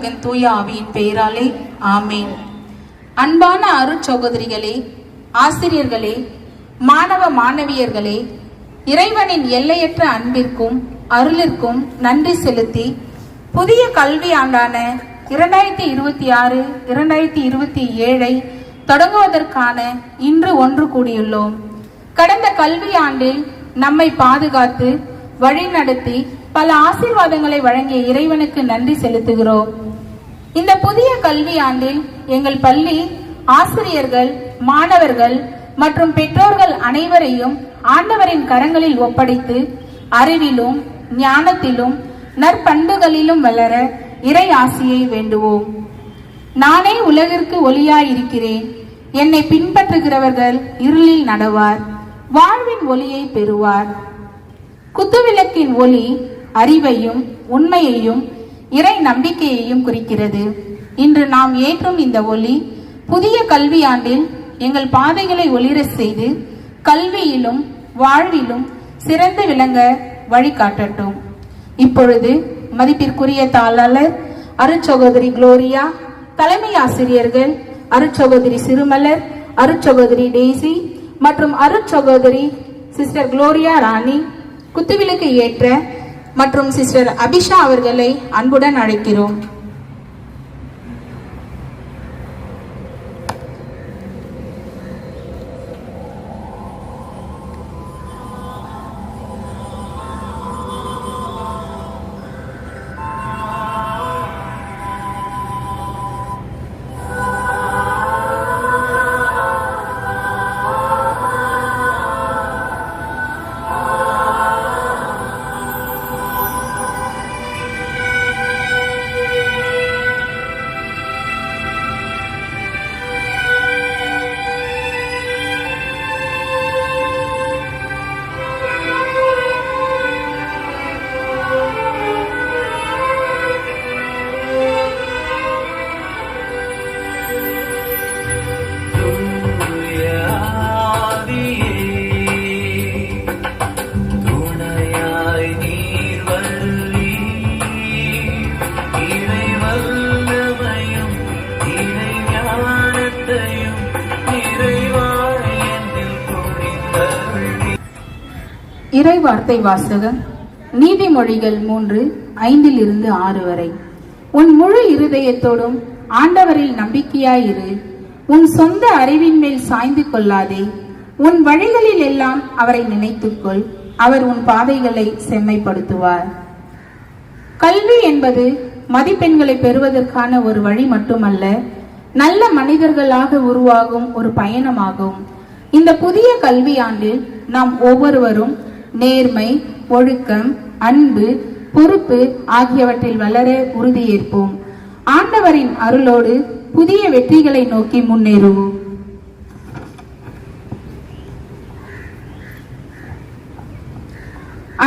மகன் தூய ஆவியின் பெயராலே ஆமேன். அன்பான அருட்சகோதரிகளே, ஆசிரியர்களே, மாணவ மாணவியர்களே, இறைவனின் எல்லையற்ற அன்பிற்கும் அருளிற்கும் நன்றி செலுத்தி புதிய கல்வி ஆண்டான 2026-2027 தொடங்குவதற்கான இன்று ஒன்று கூடியுள்ளோம். கடந்த கல்வி ஆண்டில் நம்மை பாதுகாத்து வழிநடத்தி பல ஆசீர்வாதங்களை வழங்கிய இறைவனுக்கு நன்றி செலுத்துகிறோம். இந்த புதிய கல்வி ஆண்டில் எங்கள் பள்ளி ஆசிரியர்கள், மாணவர்கள் மற்றும் பெற்றோர்கள் அனைவரையும் ஆண்டவரின் கரங்களில் ஒப்படைத்து அறிவிலும் ஞானத்திலும் நற்பண்புகளிலும் வளர இறை ஆசியை வேண்டுவோம். நானே உலகிற்கு ஒளியாயிருக்கிறேன். என்னை பின்பற்றுகிறவர்கள் இருளில் நடவார், வாழ்வின் ஒளியை பெறுவார். குத்துவிளக்கின் ஒளி அறிவையும் உண்மையையும் இறை நம்பிக்கையையும் குறிக்கிறது. இன்று நாம் ஏற்றும் இந்த ஒளி புதிய கல்வியாண்டில் எங்கள் பாதைகளை ஒளிர செய்து கல்வியிலும் வாழ்விலும் சிறந்து விளங்க வழிகாட்டட்டும். இப்பொழுது மதிப்பிற்குரிய தாளாளர் அருட்சகோதரி குளோரியா, தலைமை ஆசிரியர்கள் அருட்சகோதரி சிறுமலர், அருட்சகோதரி டெய்சி மற்றும் அருட்சகோதரி சிஸ்டர் குளோரியா ராணி குத்துவிளக்கு ஏற்ற மற்றும் சிஸ்டர் அபிஷா அவர்களை அன்புடன் அழைக்கிறோம். இறை வார்த்தை வாசகம். நீதிமொழிகள் 3:5-6 வரை. உன் முழு இருதயத்தோடும் ஆண்டவரில் நம்பிக்கையாயிரு. உன் சொந்த அறிவின் மேல் சாய்ந்து கொள்ளாதே. உன் வழிகளில் எல்லாம் அவரை நினைத்துக்கொள். அவர் உன் பாதைகளை செம்மைப்படுத்துவார். கல்வி என்பது மதிப்பெண்களை பெறுவதற்கான ஒரு வழி மட்டுமல்ல, நல்ல மனிதர்களாக உருவாகும் ஒரு பயணமாகும். இந்த புதிய கல்வி ஆண்டில் நாம் ஒவ்வொருவரும் நேர்மை, ஒழுக்கம், அன்பு, பொறுப்பு ஆகியவற்றில் வளர உறுதியேற்போம். ஆண்டவரின் அருளோடு புதிய வெற்றிகளை நோக்கி முன்னேறுவோம்.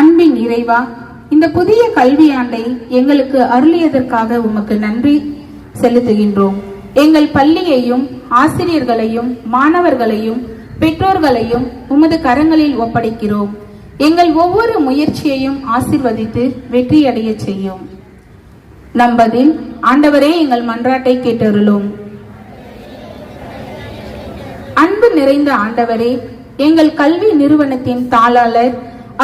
அன்பின் இறைவா, இந்த புதிய கல்வியாண்டை எங்களுக்கு அருளியதற்காக உமக்கு நன்றி செலுத்துகின்றோம். எங்கள் பள்ளியையும் ஆசிரியர்களையும் மாணவர்களையும் பெற்றோர்களையும் உமது கரங்களில் ஒப்படைக்கிறோம். எங்கள் ஒவ்வொரு முயற்சியையும் ஆசீர்வதித்து வெற்றியடைய செய்யும். நம்பதில் ஆண்டவரே எங்கள் மன்றாட்டை கேட்டருளும். அன்பு நிறைந்த ஆண்டவரே, எங்கள் கல்வி நிறுவனத்தின் தாளாளர்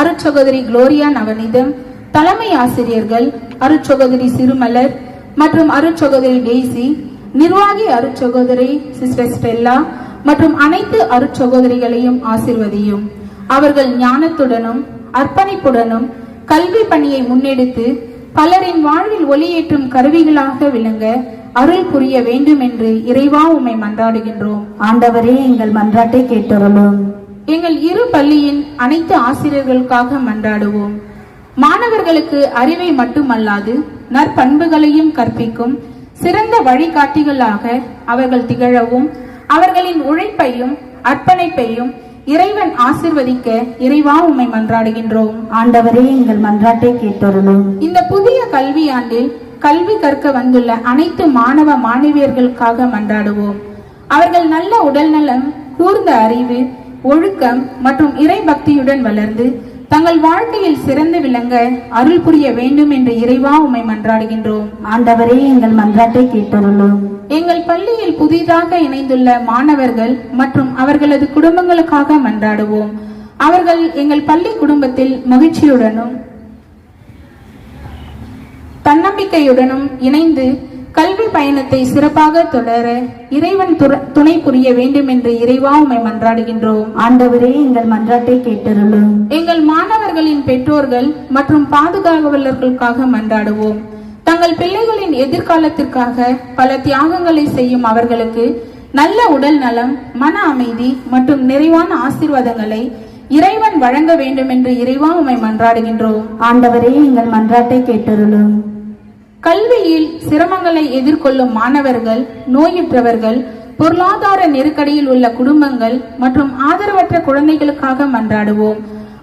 அருட்சகோதரி குளோரியா நவனிதம், தலைமை ஆசிரியர்கள் அருட்சகோதரி சிறுமலர் மற்றும் அருட்சகோதரி டெய்சி, நிர்வாகி அருட்சகோதரி சிஸ்டர் ஸ்டெல்லா மற்றும் அனைத்து அருட்சகோதரிகளையும் ஆசிர்வதியும். அவர்கள் ஞானத்துடனும் அர்ப்பணிப்புடனும் கல்வி பணியை முன்னெடுத்து பலரின் வாழ்வில் ஒளியேற்றும் கருவிகளாக விளங்க அருள் புரிய வேண்டும் என்று இறைவா உம்மை மன்றாடுகின்றோம். ஆண்டவரே, எங்கள் மன்றாட்டை கேட்டருளும். எங்கள் இரு பள்ளியின் அனைத்து ஆசிரியர்களுக்காக மன்றாடுவோம். மாணவர்களுக்கு அறிவை மட்டுமல்லாது நற்பண்புகளையும் கற்பிக்கும் சிறந்த வழிகாட்டிகளாக அவர்கள் திகழவும் அவர்களின் உழைப்பையும் அர்ப்பணிப்பையும் இறைவன் ஆசிர்வதிக்க இறைவா உம்மை மன்றாடுகின்றோம். ஆண்டவரே, எங்கள் மன்றாட்டை கேட்டருளும். இந்த புதிய கல்வி ஆண்டில் கல்வி கற்க வந்துள்ள அனைத்து மாணவ மாணவியர்களுக்காக மன்றாடுவோம். அவர்கள் நல்ல உடல் நலம், கூர்ந்த அறிவு, ஒழுக்கம் மற்றும் இறை பக்தியுடன் வளர்ந்து தங்கள் வாழ்க்கையில் சிறந்து விளங்க அருள் புரிய வேண்டும் என்று இறைவா உம்மை மன்றாடுகின்றோம். ஆண்டவரே எங்கள் மன்றாட்டை கேட்டருளும். எங்கள் பள்ளியில் புதிதாக இணைந்துள்ள மாணவர்கள் மற்றும் அவர்களது குடும்பங்களுக்காக மன்றாடுவோம். அவர்கள் எங்கள் பள்ளி குடும்பத்தில் மகிழ்ச்சியுடனும் தன்னம்பிக்கையுடனும் இணைந்து கல்வி பயணத்தை சிறப்பாக தொடர இறைவன் துணை புரிய வேண்டும் என்று இறைவா உம்மை மன்றாடுகின்றோம். ஆண்டவரே எங்கள் மன்றாட்டை கேட்டருளும். எங்கள் மாணவர்களின் பெற்றோர்கள் மற்றும் பாதுகாவலர்களுக்காக மன்றாடுவோம். தங்கள் பிள்ளைகளின் எதிர்காலத்திற்காக பல தியாகங்களை செய்யும் அவர்களுக்கு நல்ல உடல் நலம், மன அமைதி மற்றும் நிறைவான ஆசீர்வாதங்களை இறைவன் வழங்க வேண்டும் என்று இறைவா உம்மை மன்றாடுகின்றோம். ஆண்டவரே எங்கள் மன்றாட்டை கேட்டருளும். கல்வியில் சிரமங்களை எதிர்கொள்ளும் மாணவர்கள், நோயுற்றவர்கள், பொருளாதார நெருக்கடியில் உள்ள குடும்பங்கள் மற்றும் ஆதரவற்ற குழந்தைகளுக்காக மன்றாடுவோம்.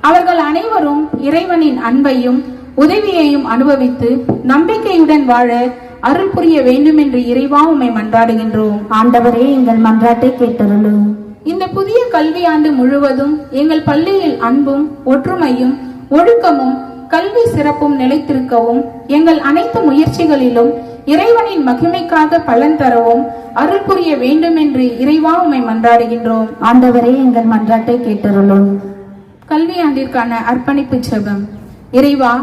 அவர்கள் அனைவரும் இறைவனின் அன்பையும் உதவியையும் அனுபவித்து நம்பிக்கையுடன் வாழ அருள் புரிய வேண்டும் என்று இறைவா உம்மை மன்றாடுகின்றோம். ஆண்டவரே எங்கள் மன்றாட்டை கேட்டருளும். இந்த புதிய கல்வியாண்டு முழுவதும் எங்கள் பள்ளியில் அன்பும் ஒற்றுமையும் ஒழுக்கமும் கல்வி சிறப்பும் நிலைத்திருக்கவும் எங்கள் அனைத்து முயற்சிகளிலும் இறைவனின் மகிமைக்காக பலன் தரவும் அருள் புரிய வேண்டும் என்று இறைவா உம்மை மன்றாடுகின்றோம். ஆண்டவரே எங்கள் மன்றாட்டை கேட்டருளும். கல்வியாண்டிற்கான அர்ப்பணிப்பு ஜெபம். இறைவா,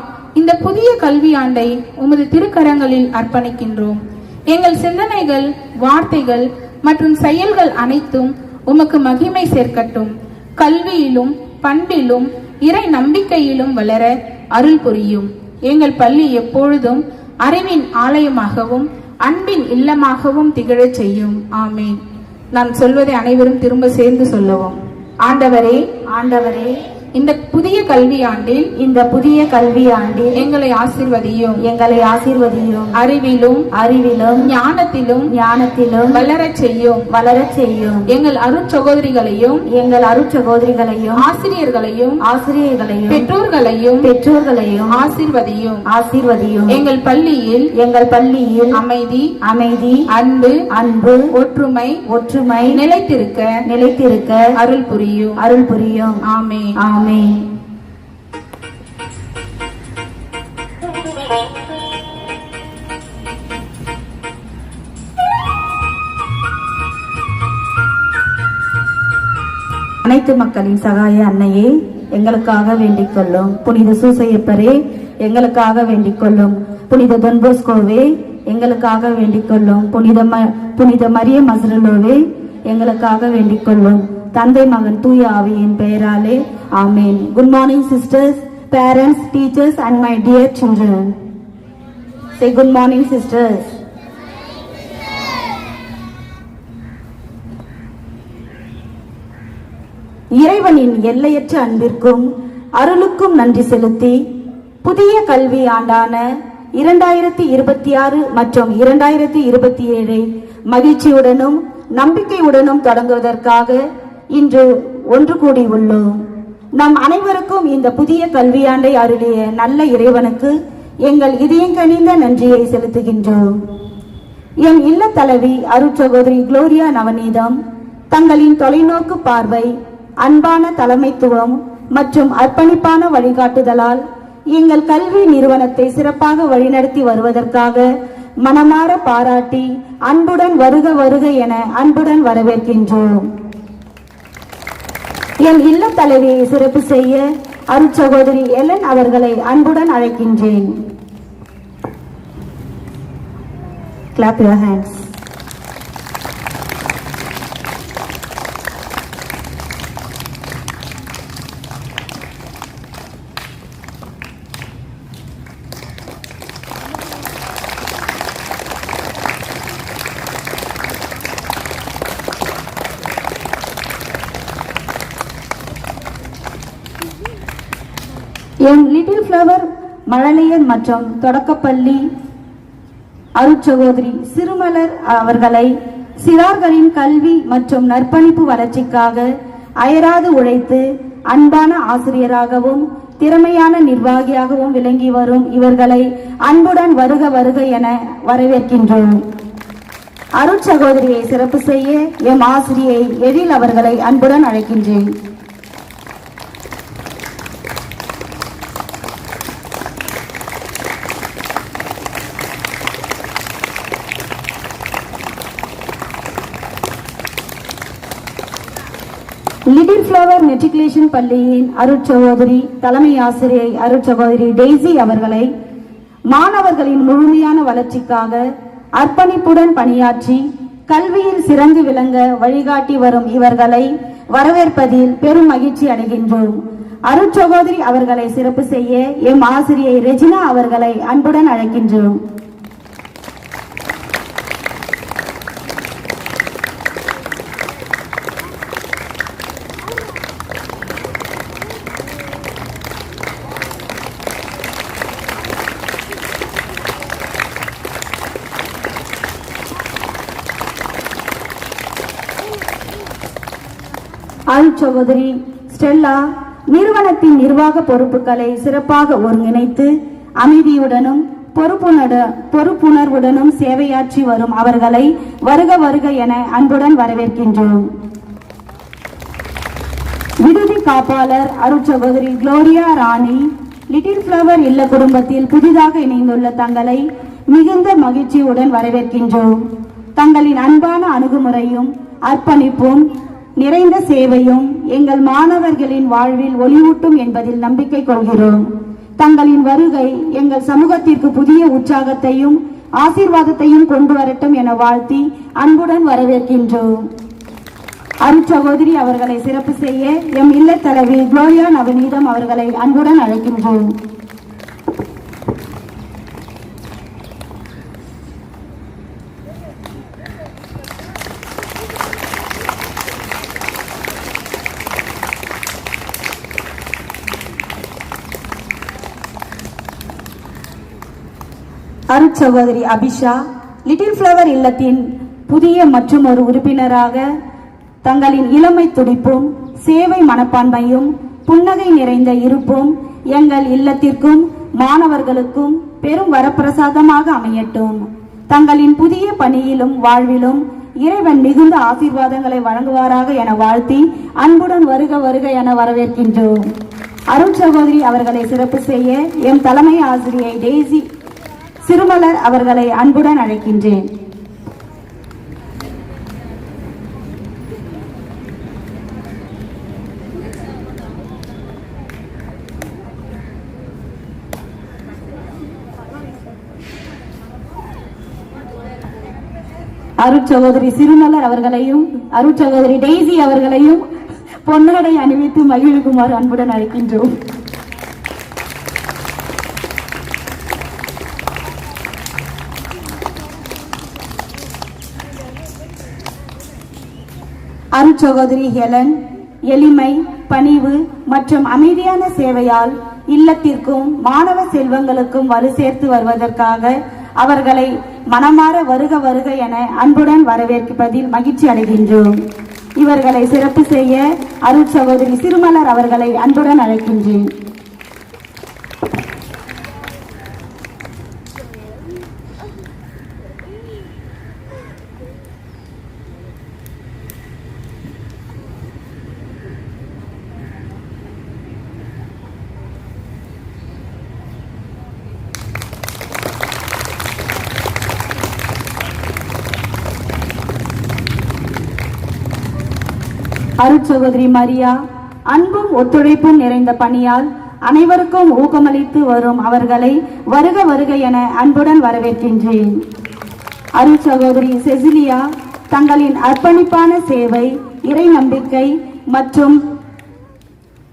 இந்த புதிய கல்வியாண்டை உமது திருக்கரங்களில் அர்ப்பணிக்கின்றோம். எங்கள் சிந்தனைகள், வார்த்தைகள் மற்றும் செயல்கள் அனைத்தும் உமக்கு மகிமை சேர்க்கட்டும். கல்வியிலும் பண்பிலும் இறை நம்பிக்கையிலும் வளர அருள் புரியும். எங்கள் பள்ளி எப்பொழுதும் அறிவின் ஆலயமாகவும் அன்பின் இல்லமாகவும் திகழச் செய்யும். ஆமேன். நான் சொல்வதை அனைவரும் திரும்ப சேர்ந்து சொல்லவும். ஆண்டவரே, ஆண்டவரே, இந்த புதிய கல்வியாண்டில் எங்களை ஆசீர்வதியும். அறிவிலும் ஞானத்திலும் வளரச் செய்யும். எங்கள் அருட்சகோதரிகளையும் ஆசிரியர்களையும் பெற்றோர்களையும் ஆசீர்வதியும். எங்கள் பள்ளியில் அமைதி அன்பு ஒற்றுமை நிலைத்திருக்க அருள் புரியும். ஆமென். ஆமென். அனைத்து மக்களின் சகாய அன்னையே, எங்களுக்காக வேண்டிக் கொள்ளும். புனித சூசையப்பரே, எங்களுக்காக வேண்டிக் கொள்ளும். புனித தொன்போஸ்கோவே, எங்களுக்காக வேண்டிக் கொள்ளும். புனித மரிய மசரலோவே, எங்களுக்காக வேண்டிக் கொள்ளும். தந்தை மகன் தூய ஆவியின் பெயராலே ஆமேன். Good morning sisters, parents, teachers and my dear children. Say good morning sisters. இறைவனின் எல்லையற்ற அன்பிற்கும் அருளுக்கும் நன்றி செலுத்தி புதிய கல்வி ஆண்டான 2026 மற்றும் 2027 மகிழ்ச்சியுடனும் நம்பிக்கையுடனும் தொடங்குவதற்காக இன்று ஒன்று கூடி உள்ளோம். நம் அனைவருக்கும் இந்த புதிய கல்வியாண்டை அருளிய நல்ல இறைவனுக்கு எங்கள் இதயங்கனிந்த நன்றியை செலுத்துகின்றோம். என் இல்ல தலைவி அருட்சகோதரி குளோரியா நவநீதம் தங்களின் தொலைநோக்கு பார்வை, அன்பான தலைமைத்துவம் மற்றும் அர்ப்பணிப்பான வழிகாட்டுதலால் எங்கள் கல்வி நிறுவனத்தை சிறப்பாக வழிநடத்தி வருவதற்காக மனமாற பாராட்டி அன்புடன் வருக வருக என அன்புடன் வரவேற்கின்றோம். என் இல்ல தலைவியை சிறப்பு செய்ய அருட்சகோதரி எலன் அவர்களை அன்புடன் அழைக்கின்றேன். Clap your hands. N little flower மழலையர் மற்றும் தொடக்கப்பள்ளி அருட்சகோதரி சிறுமலர் அவர்களை சிறார்களின் கல்வி மற்றும் நற்பணிப்பு வளர்ச்சிக்காக அயராது உழைத்து அன்பான ஆசிரியராகவும் திறமையான நிர்வாகியாகவும் விளங்கி வரும் இவர்களை அன்புடன் வருக வருக என வரவேற்கின்றோம். அருட்சகோதரியை சிறப்பு செய்ய எம் ஆசிரியை எழில் அவர்களை அன்புடன் அழைக்கின்றேன். லிட்டில் ஃப்ளவர் மெட்ரிகுலேஷன் பள்ளியின் அருட்சகோதரி தலைமை ஆசிரியை அருட்சகோதரி டெய்ஸி அவர்களை மாணவர்களின் முழுமையான வளர்ச்சிக்காக அர்ப்பணிப்புடன் பணியாற்றி கல்வியில் சிறந்து விளங்க வழிகாட்டி வரும் இவர்களை வரவேற்பதில் பெரும் மகிழ்ச்சி அடைகின்றோம். அருட்சகோதரி அவர்களை சிறப்பு செய்ய எம் ஆசிரியை ரெஜினா அவர்களை அன்புடன் அழைக்கின்றோம். அருட்சகோதரி ஸ்டெல்லா நிறுவனத்தின் நிர்வாக பொறுப்புகளை சிறப்பாக ஒருங்கிணைத்து அமைதியுடனும் பொறுப்புணர்வுடனும் சேவையாற்றி வரும் அவர்களை வருக வருக என அன்புடன் வரவேற்கின்றோம். விடுதி காப்பாளர் அருட்சகோதரி குளோரியா ராணி லிட்டில் ஃப்ளவர் இல்ல குடும்பத்தில் புதிதாக இணைந்துள்ள தங்களை மிகுந்த மகிழ்ச்சியுடன் வரவேற்கின்றோம். தங்களின் அன்பான அணுகுமுறையும் அர்ப்பணிப்பும் நிறைந்த சேவையும் எங்கள் மாணவர்களின் வாழ்வில் ஒளிவூட்டும் என்பதில் நம்பிக்கை கொள்கிறோம். தங்களின் வருகை எங்கள் சமூகத்திற்கு புதிய உற்சாகத்தையும் ஆசீர்வாதத்தையும் கொண்டு வரட்டும் என வாழ்த்தி அன்புடன் வரவேற்கின்றோம். அருட்சகோதரி அவர்களை சிறப்பு செய்ய எம் இல்லத் தலைவி குளோரியா நவநீதம் அவர்களை அன்புடன் அழைக்கின்றோம். அருட்சகோதரி அபிஷா லிட்டில் ஃப்ளவர் இல்லத்தின் புதிய மற்றும் ஒரு உறுப்பினராக தங்களின் இளமை துடிப்பும் சேவை மனப்பான்மையும் புன்னகை நிறைந்த இருப்பும் எங்கள் இல்லத்திற்கும் மாணவர்களுக்கும் பெரும் வரப்பிரசாதமாக அமையட்டும். தங்களின் புதிய பணியிலும் வாழ்விலும் இறைவன் மிகுந்த ஆசீர்வாதங்களை வழங்குவாராக என வாழ்த்தி அன்புடன் வருக வருக என வரவேற்கின்றோம். அருட்சகோதரி அவர்களை சிறப்பு செய்ய எம் தலைமை ஆசிரியை டெய்ஸி சிறுமலர் அவர்களை அன்புடன் அழைக்கின்றேன். அருட்சகோதரி சிறுமலர் அவர்களையும் அருட்சகோதரி டெய்ஸி அவர்களையும் பொன்னாடை அணிவித்து மகிழ்வுமாறு அன்புடன் அழைக்கின்றோம். அருட்சகோதரி ஹெலன் எளிமை, பணிவு மற்றும் அமைதியான சேவையால் இல்லத்திற்கும் மாணவ செல்வங்களுக்கும் வலு சேர்த்து வருவதற்காக அவர்களை மனமாற வருக வருக என அன்புடன் வரவேற்பதில் மகிழ்ச்சி அடைகின்றோம். இவர்களை சிறப்பு செய்ய அருட்சகோதரி சிறுமலர் அவர்களை அன்புடன் அழைக்கின்றேன். அருட்சகோதரி மரியா அன்பும் ஒத்துழைப்பும் நிறைந்த பணியால் அனைவருக்கும் ஊக்கமளித்து வரும் அவர்களை வருக வருக என அன்புடன் வரவேற்கின்றேன். அருட்சகோதரி செசிலியா தங்களின் அர்ப்பணிப்பான சேவை, இறை நம்பிக்கை மற்றும்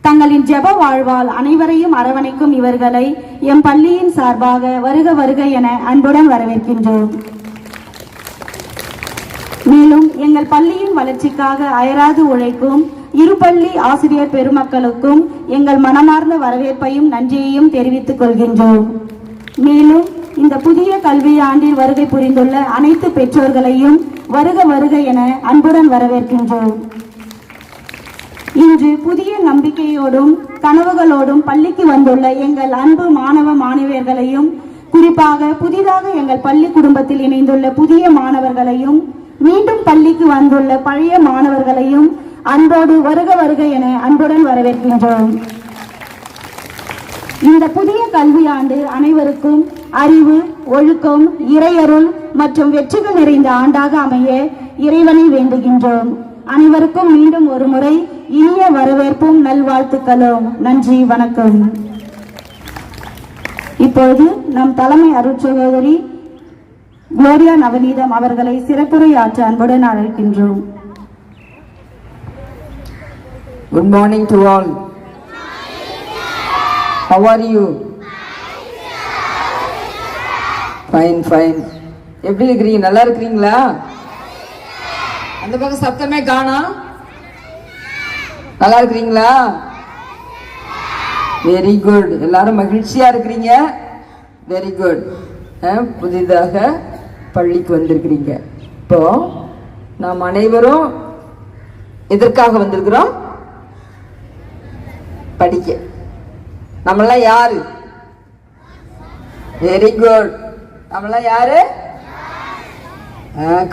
தங்களின் ஜெப வாழ்வால் அனைவரையும் அரவணைக்கும் இவர்களை எம் பள்ளியின் சார்பாக வருக வருக என அன்புடன் வரவேற்கின்றோம். மேலும் எங்கள் பள்ளியின் வளர்ச்சிக்காக அயராது உழைக்கும் இரு பள்ளி ஆசிரியர் பெருமக்களுக்கும் எங்கள் மனமார்ந்த வரவேற்பையும் நன்றியையும் தெரிவித்துக் கொள்கின்றோம். மேலும் இந்த புதிய கல்வியாண்டில் வருகை புரிந்துள்ள அனைத்து பெற்றோர்களையும் வருக வருக என அன்புடன் வரவேற்கின்றோம். இன்று புதிய நம்பிக்கையோடும் கனவுகளோடும் பள்ளிக்கு வந்துள்ள எங்கள் அன்பு மாணவ மாணவியர்களையும், குறிப்பாக புதிதாக எங்கள் பள்ளி குடும்பத்தில் இணைந்துள்ள புதிய மாணவர்களையும், மீண்டும் பள்ளிக்கு வந்துள்ள பழைய மாணவர்களையும் அன்போடு வருக வருக என அன்புடன் வரவேற்கின்றோம். இந்த புதிய கல்வியாண்டு அனைவருக்கும் அறிவு, ஒழுக்கம், இறையருள் மற்றும் வெற்றிகள் நிறைந்த ஆண்டாக அமைய இறைவனை வேண்டுகின்றோம். அனைவருக்கும் மீண்டும் ஒரு முறை இனிய நல்வாழ்த்துக்களும். நன்றி, வணக்கம். இப்பொழுது நம் தலைமை அருட்சகோதரி குளோரியா நவநீதம் அவர்களை சிறப்புரையாற்ற அன்புடன் அழைக்கின்றோம். Good morning to all. How are you? Fine, fine. எப்படி இருக்கிறீங்க? நல்லா இருக்கிறீங்களா? அந்த பக்கம் சத்தமே காணோம். நல்லா இருக்கிறீங்களா? Very good. எல்லாரும் மகிழ்ச்சியா இருக்கிறீங்க. Very good. புதிதாக பள்ளிக்கு வந்திருக்கிறீங்க. இப்போ நாம் அனைவரும் எதற்காக வந்திருக்கிறோம்? படிக்க. நம்மளாம் யாரு? Very good. நம்மளாம் யாரு?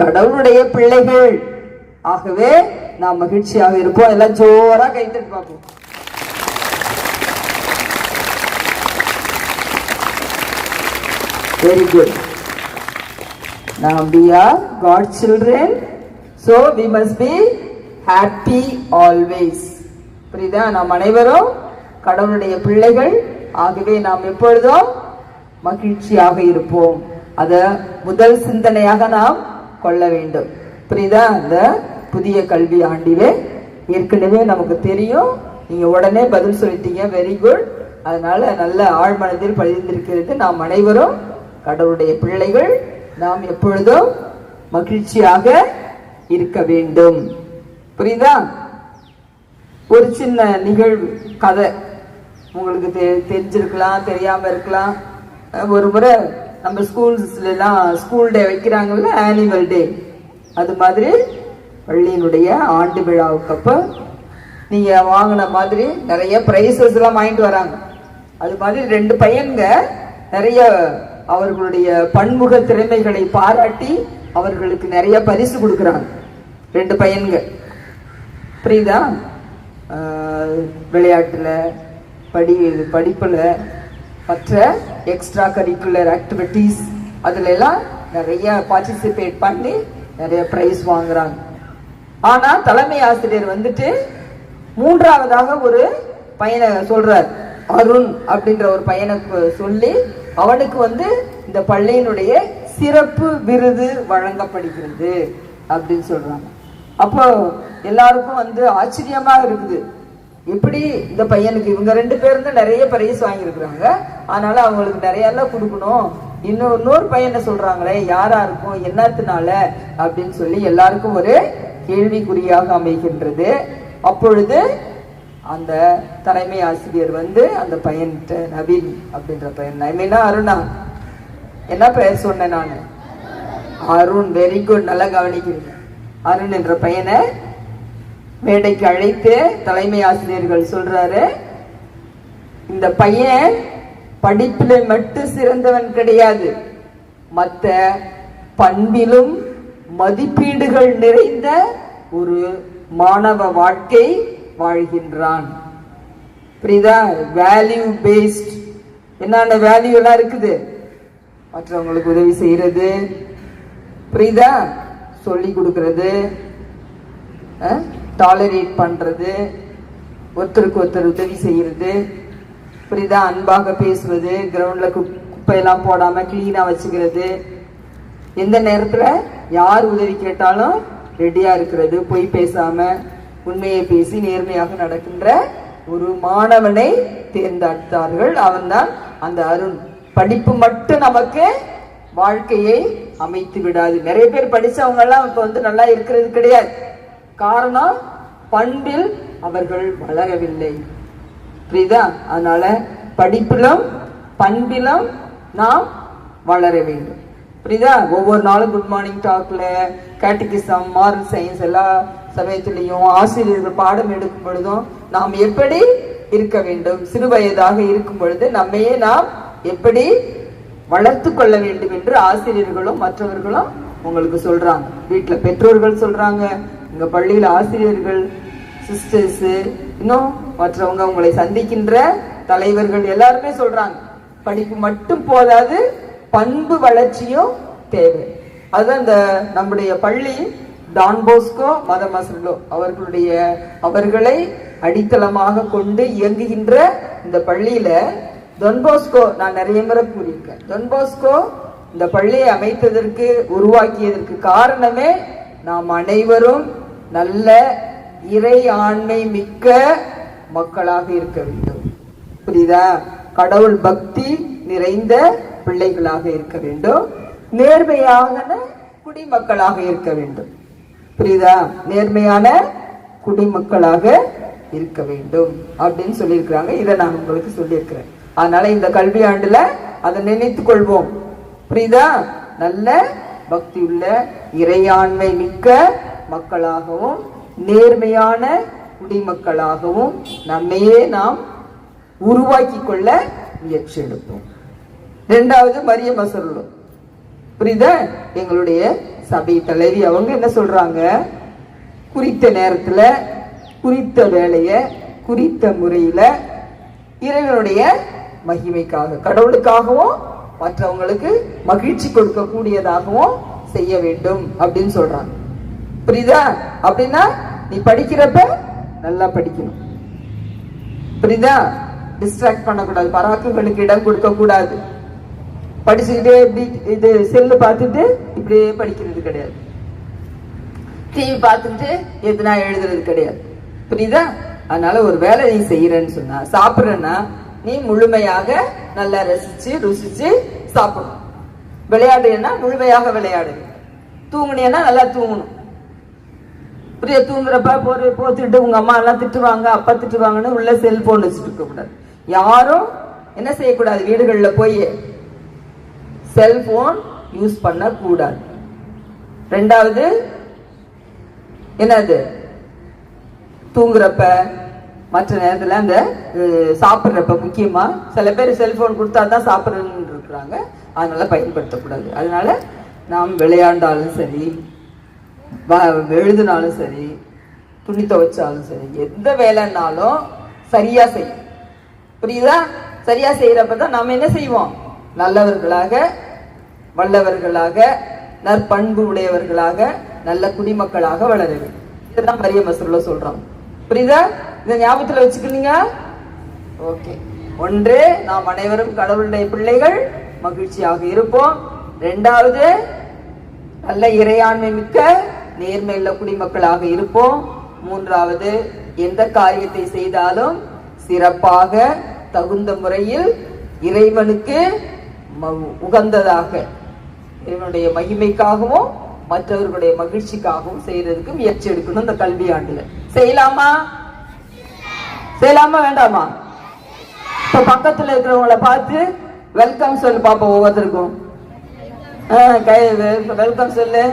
கடவுளுடைய பிள்ளைகள். ஆகவே நாம் மகிழ்ச்சியாக இருப்போம். எல்லாம் ஜோரா கைத்தட்டு பார்ப்போம். Very good. Now we are God's children, so we must be happy always. புரியுதா? நாம் அனைவரும் கடவுளுடைய பிள்ளைகள். ஆகவே நாம் எப்பொழுதும் மகிழ்ச்சியாக இருப்போம். அத முதல் சிந்தனையாக நாம் கொள்ள வேண்டும். புரியுதா? அந்த புதிய கல்வி ஆண்டிலே ஏற்கனவே நமக்கு தெரியும். நீங்க உடனே பதில் சொல்லிட்டீங்க. Very good. அதனால நல்ல ஆழ்மனதில் பதிந்திருக்கிறது. நாம் அனைவரும் கடவுளுடைய பிள்ளைகள். நாம் எப்பொழுதும் மகிழ்ச்சியாக இருக்க வேண்டும். புரியுதா? ஒரு சின்ன நிகழ்வு கதை உங்களுக்கு தெரிஞ்சிருக்கலாம், தெரியாம இருக்கலாம். ஒரு முறை நம்ம ஸ்கூல்ஸ்ல எல்லாம் ஸ்கூல் டே வைக்கிறாங்கல்ல, ஆனுவல் டே. அது மாதிரி பள்ளியினுடைய ஆண்டு விழாவுக்கு அப்ப நீங்க வாங்கின மாதிரி நிறைய பிரைசஸ் எல்லாம் வாங்கிட்டு வராங்க. அது மாதிரி 2 பையன்க நிறைய அவர்களுடைய பன்முக திறமைகளை பாராட்டி அவர்களுக்கு நிறைய பரிசு கொடுக்குறாங்க. 2 பையன்க. புரியுதா? விளையாட்டுல, படிப்புல, மற்ற எக்ஸ்ட்ரா கரிக்குலர் ஆக்டிவிட்டீஸ் அதுல எல்லாம் நிறைய பார்ட்டிசிபேட் பண்ணி நிறைய பிரைஸ் வாங்குறாங்க. ஆனா தலைமை ஆசிரியர் வந்துட்டு 3ஆவதாக ஒரு பையனை சொல்றார். அருண் அப்படின்ற ஒரு பையனுக்கு சொல்லி அவனுக்கு இந்த பள்ளியினுடைய சிறப்பு விருது வழங்கப்படுகிறது அப்படின்னு சொல்றாங்க. அப்போ எல்லாருக்கும் ஆச்சரியமா இருக்குது. எப்படி இந்த பையனுக்கு இவங்க 2 பேரும் தான் நிறைய பிரைஸ் வாங்கியிருக்கிறாங்க, அதனால அவங்களுக்கு நிறைய எல்லாம் கொடுக்கணும். இன்னொரு பையனை சொல்றாங்களே, யாரா இருக்கும், என்னத்தினால அப்படின்னு சொல்லி எல்லாருக்கும் ஒரு கேள்விக்குறியாக அமைகின்றது. அப்பொழுது அந்த தலைமை ஆசிரியர் அந்த பையன்கிட்ட, நவீன் அப்படின்ற பையன், நவீனா அருணா, என்ன பெயர் சொன்னேன் நான்? அருண். Very good. நல்லா கவனிக்கிறீங்க. அருண் என்ற பையனை மேடைக்கு அழைத்து தலைமை ஆசிரியர்கள் சொல்றாரு, இந்த பையன் படிப்பில மட்டும் சிறந்தவன் கிடையாது, மற்ற பண்பிலும் மதிப்பீடுகள் நிறைந்த ஒரு மாணவ வாழ்க்கை வாழ்கின்றான். புரியுதா? Value paste. என்னென்ன வேல்யூ எல்லாம் இருக்குது? மற்றவங்களுக்கு உதவி செய்யறது, புரியுதா? சொல்லி கொடுக்கறது, டாலரேட் பண்றது, ஒருத்தருக்கு ஒருத்தர் உதவி செய்யறது, புரியுதா? அன்பாக பேசுவது, கிரவுண்ட்ல குப்பையெல்லாம் போடாம கிளீனா வச்சுக்கிறது, எந்த நேரத்துல யார் உதவி கேட்டாலும் ரெடியா இருக்கிறது, பொய் பேசாம உண்மையை பேசி நேர்மையாக நடக்கின்ற ஒரு மாணவனை தேர்ந்தெடுத்தார்கள். அவன்தான் அந்த அருண். படிப்பு மட்டும் நமக்கு வாழ்க்கையை அமைத்து விடாது. நிறைய பேர் படிச்சவங்க எல்லாம் இப்ப நல்லா இருக்கிறது கிடையாது. காரணம், பண்பில் அவர்கள் வளரவில்லை. புரியுதா? அதனால படிப்பிலும் பண்பிலும் நாம் வளர வேண்டும். புரியுதா? ஒவ்வொரு நாளும் குட் மார்னிங் டாக்ல, கேட்டகிசம், மாரல் சயின்ஸ் எல்லா சமயத்திலையும் ஆசிரியர்கள் பாடம் எடுக்கும் பொழுதும் நாம் எப்படி இருக்க வேண்டும், சிறு வயதாக இருக்கும் பொழுது நம்மையே நாம் எப்படி வளர்த்து கொள்ள வேண்டும் என்று ஆசிரியர்களும் மற்றவர்களும் உங்களுக்கு சொல்றாங்க. வீட்டுல பெற்றோர்கள் சொல்றாங்க, உங்க பள்ளியில ஆசிரியர்கள், சிஸ்டர்ஸ், இன்னும் மற்றவங்க உங்களை சந்திக்கின்ற தலைவர்கள் எல்லாருமே சொல்றாங்க, படிப்பு மட்டும் போதாது, பண்பு வளர்ச்சியும் தேவை. அதுதான் இந்த நம்முடைய பள்ளி டான் போஸ்கோ மத மசரலோ அவர்களை அடித்தளமாக கொண்டு இயங்குகின்ற இந்த பள்ளியில டொன்போஸ்கோ, நான் நிறைய முறை கூறியிருக்கேன், டொன்போஸ்கோ இந்த பள்ளியை அமைத்ததற்கு உருவாக்கியதற்கு காரணமே நாம் அனைவரும் நல்ல இறை ஆண்மை மிக்க மக்களாக இருக்க வேண்டும். புரியுதா? கடவுள் பக்தி நிறைந்த பிள்ளைகளாக இருக்க வேண்டும், நேர்மையான குடிமக்களாக இருக்க வேண்டும். புரியுதா? நேர்மையான குடிமக்களாக இருக்க வேண்டும் அப்படின்னு சொல்லியிருக்கிறாங்க. இதை நான் உங்களுக்கு சொல்லியிருக்கிறேன். அதனால இந்த கல்வி ஆண்டுல அதை நினைத்துக் கொள்வோம். புரியுதா? நல்ல பக்தி உள்ள இறையாண்மை மிக்க மக்களாகவும் நேர்மையான குடிமக்களாகவும் நம்மையே நாம் உருவாக்கி கொள்ள முயற்சி எடுப்போம். இரண்டாவது மரியம் அசருலோ. புரியுதா? எங்களுடைய சபை தலைவி அவங்க என்ன சொல்றாங்க? குறித்த நேரத்துல குறித்த வேலைய குறித்த முறையில இறைவனுடைய மகிமைக்காக, கடவுளுக்காகவும் மற்றவங்களுக்கு மகிழ்ச்சி கொடுக்க கூடியதாகவும் செய்ய வேண்டும் அப்படின்னு சொல்றாங்க. புரியுதா? அப்படின்னா நீ படிக்கிறப்ப நல்லா படிக்கணும். புரியுதா? டிஸ்ட்ராக்ட் பண்ணக்கூடாது, பராக்குகளுக்கு இடம் கொடுக்க கூடாது. படிச்சுக்கிட்டே இப்படி இது செல்லு பார்த்துட்டு இப்படியே படிக்கிறது கிடையாது, டிவி பார்த்துட்டு எதுனா எழுதுறது கிடையாது. புரியுதா? அதனால ஒரு வேலை நீ செய்யறன்னு சொன்னா, சாப்பிட்றன்னா நீ முழுமையாக நல்லா ரசிச்சு ருசிச்சு சாப்பிடணும். விளையாடுன்னா முழுமையாக விளையாடு. தூங்குனியன்னா நல்லா தூங்கணும். புரிய? தூங்குறப்ப போத்துட்டு உங்க அம்மா எல்லாம் திட்டுவாங்க, அப்பா திட்டுவாங்கன்னு உள்ள செல்போன் வச்சுட்டு இருக்க கூடாது. யாரும் என்ன செய்யக்கூடாது? வீடுகளில் போய் செல்போன் யூஸ் பண்ண கூடாது. ரெண்டாவது என்னது? தூங்குறப்ப மற்ற நேரத்துல அந்த சாப்பிட்றப்ப முக்கியமா சில பேர் செல்போன் கொடுத்தா தான் சாப்பிட்றன்னு இருக்கிறாங்க, அதனால பயன்படுத்தக்கூடாது. அதனால நாம் விளையாண்டாலும் சரி, எழுதினாலும் சரி, துணி துவைச்சாலும் சரி, எந்த வேலைன்னாலும் சரியா செய்யும். புரியுதா? சரியா செய்யறப்பதான் நம்ம என்ன செய்வோம்? நல்லவர்களாக, வல்லவர்களாக, நற்பண்பு உடையவர்களாக, நல்ல குடிமக்களாக வளர வேண்டும். இதுதான் மரியம் அசருலோ சொல்றோம். புரியுதா? இதை ஞாபகத்துல வச்சுக்கிறீங்க. ஓகே. ஒன்று, நாம் அனைவரும் கடவுளுடைய பிள்ளைகள், மகிழ்ச்சியாக இருப்போம். இரண்டாவது, நல்ல இறையாண்மை மிக்க நேர்மையுள்ள குடிமக்களாக இருப்போம். மூன்றாவது, எந்த காரியத்தை செய்தாலும் சிறப்பாக தகுந்த முறையில் இறைவனுக்கு உகந்ததாக, இறைவனுடைய மகிமைக்காகவும் மற்றவர்களுடைய மகிழ்ச்சிக்காகவும் செய்யறதுக்கு முயற்சி எடுக்கணும். இந்த கல்வி ஆண்டுல செய்யலாமா? செய்யலாமா வேண்டாமா? இப்ப பக்கத்துல இருக்கிறவங்கள பார்த்து வெல்கம் சொல்லு பாப்போம். ஒவ்வொருத்தருக்கும் வெல்கம் சொல்லு.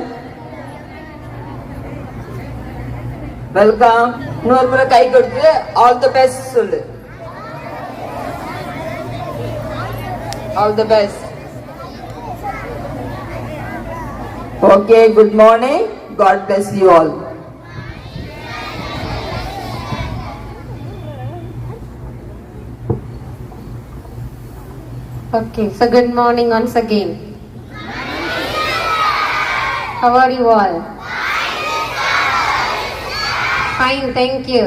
வெல்கம். இன்னொரு முறை கை கொடுத்து ஆல் தி பெஸ்ட் சொல்லு. All the best. Okay, good morning. God bless you all. Okay, so good morning once again. How are you all? Fine, thank you.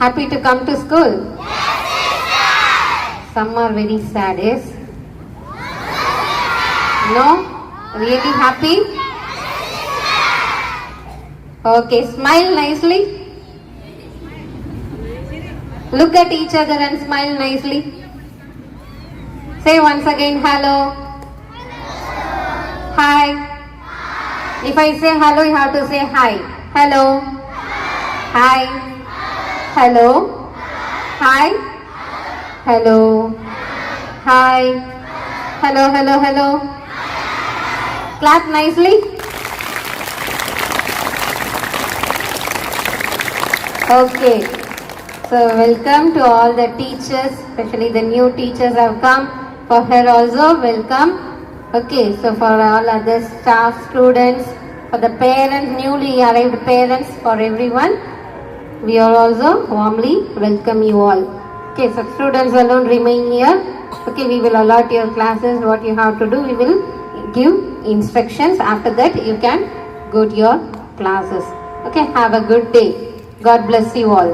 Happy to come to school? Some are very sad, yes? No? Really happy? Okay, smile nicely. Look at each other and smile nicely. Say once again, hello. Hi. If I say hello, you have to say hi. Hello. Hi. Hello. Hi. Hello. Hi. Hello, hello, hello. Clap nicely. Okay. So welcome to all the teachers, especially the new teachers have come. For her also, welcome. Okay, so for all other staff, students, for the parents, newly arrived parents, for everyone, we are also warmly welcome you all. Okay, so students alone remain here. Okay, we will allot your classes, what you have to do, we will give instructions. After that, you can go to your classes. Okay, have a good day. God bless you all.